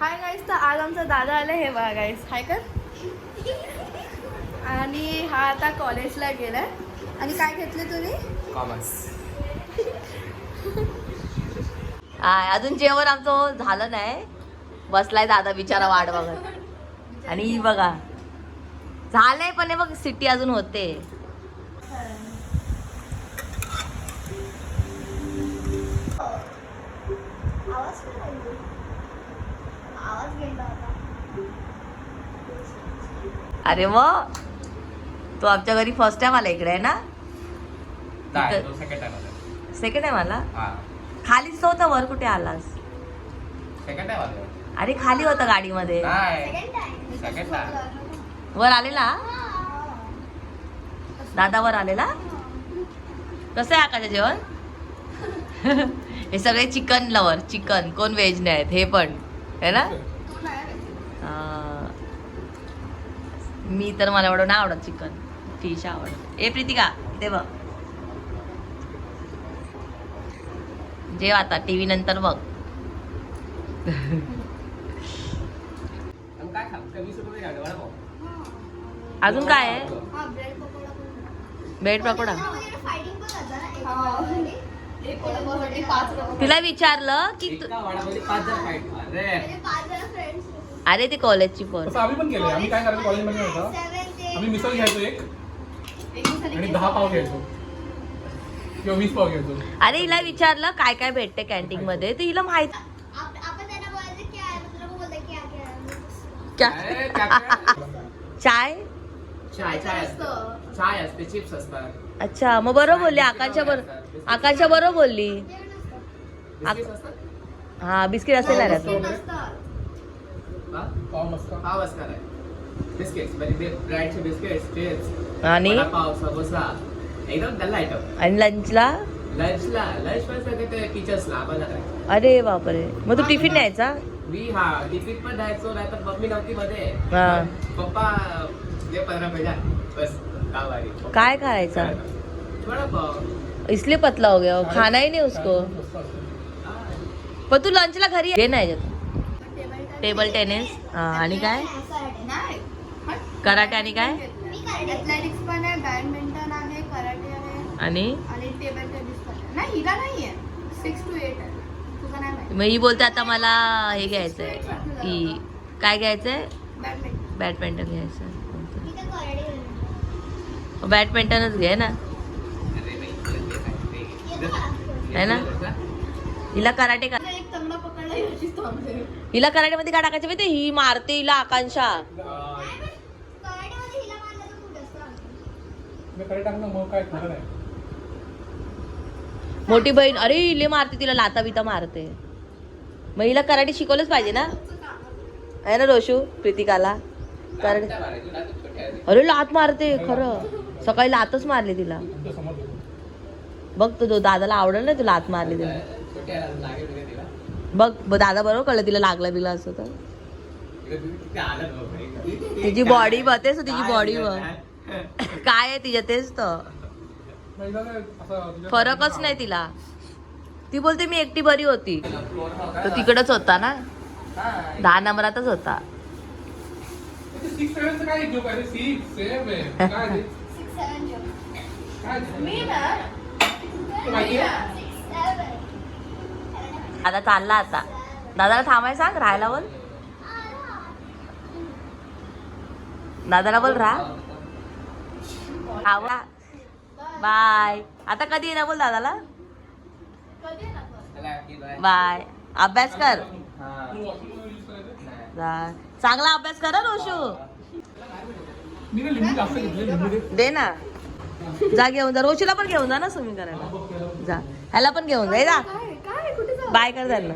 Hi guys, तर आज आमचा दादा आले हे बघा गाईस. हाय कर. आणि हा आता कॉलेजला गेलाय. आणि काय घेतले तुम्ही? कॉमर्स. अजून जेवण आमचं झालं नाही. बसलाय दादा बिचारा वाट बघत. आणि ही बघा झालंय पण हे बघ सिटी अजून होते. अरे मग तो आमच्या घरी फर्स्ट टाइम आला इकडे आहे ना? सेकंड टाइम आला. खालीच होता, वर कुठे आलास? अरे खाली होता गाडीमध्ये. वर आलेला दादा, वर आलेला. कसं आहे आकाशचं जेवण? हे सगळे चिकन लवर, चिकन कोण व्हेज नाही आहेत हे पण आहे ना. मी तर मला एवढं नाही आवडत चिकन, फिश आवडत. ए प्रीतिका ते बघ जेव आता, टीव्ही नंतर बघ. अजून काय आहे? ब्रेड पकोडा. तिला विचारलं की अरे ती कॉलेजची पण. आम्ही पण केलं. आम्ही काय करायचो कॉलेजमध्ये होता, आम्ही मिसळ घ्यायचो एक आणि 10 पाव घ्यायचो किंवा 20 पाव घ्यायचो. अरे हिला विचारलं काय काय भेटते कॅन्टीन मध्ये, तर हिला माहित. चाय चाय असते, चिप्स असतात. अच्छा, मग बरोबर बोलली. आकाशच्या बरोबर बोलली. हा बिस्किट असेल ना रे. पाव असतात, बिस्किट्स, ब्रेडचे बिस्किट्स, चिप्स आणि पाव, समोसा, एकदम डल आयटम. आणि लंचला लंच पण सगळे ते टीचर्सला आम्हाला करायचं. अरे बापरे, मग तू टिफिन न्यायचा? टिफिन पण द्यायचो, नाही तर मम्मी नव्हती मध्ये. हा. पप्पा जे 15 पैसा बस गावारी. काय खायचा? थोड़ा पाव. इसलिए पतला हो गया, खाना ही नहीं उसको. पण तू लंचला घरी घे नाही जात. टेबल टेनिस आणि काय कराटे आणि काय ॲथलेटिक्स पण आहे, बॅडमिंटन आहे, कराटे आहे आणि टेबल टेनिस पण आहे. नाही, हिला नाही आहे. 6 to 8 आहे. तुझं नाही माहिती. मग ही बोलते आता मला हे घ्यायचंय की काय घ्यायचंय? बॅडमिंटन. बॅडमिंटन घ्यायचं. बॅडमिंटनच घे ना, है ना. हिला कराटे का, एक तंगडा पकडला याचीच थांबते. हिला कराटे मध्ये काय टाकायचं माहिती? ही मारते हिला आकांक्षा. मोठी बहीण अरे हिले मारते तिला, लाता बिता मारते. मग हिला कराटे शिकवलंच पाहिजे ना, आहे ना रोशू? प्रीतिकाला कराटे. अरे लात मारते खरं, सकाळी लातच मारली तिला. बघ तो दादाला आवडेल ना, तू लात मारली तिला. बघ दादा बरोबर कळलं तिला लागलं बिला असं तर. तिची बॉडी बघ, तेच तिची बॉडी बघ काय आहे तिच्या, तेच तर फरकच नाही तिला. ती बोलते मी एकटी बरी होती. तो तिकडच होता ना, 10 नंबरातच होता. आता चालला आता. दादाला थांबाय सांग, राहायला बोल. दादाला बोल राहा. बाय. आता कधी येणार बोल दादाला? बाय. अभ्यास कर, चांगला अभ्यास कर रोशू. दे ना, जा घेऊन जा. रोशीला पण घेऊन जा ना स्विमिंग करायला. जा, ह्याला पण घेऊन जा. बाय कर त्यांना.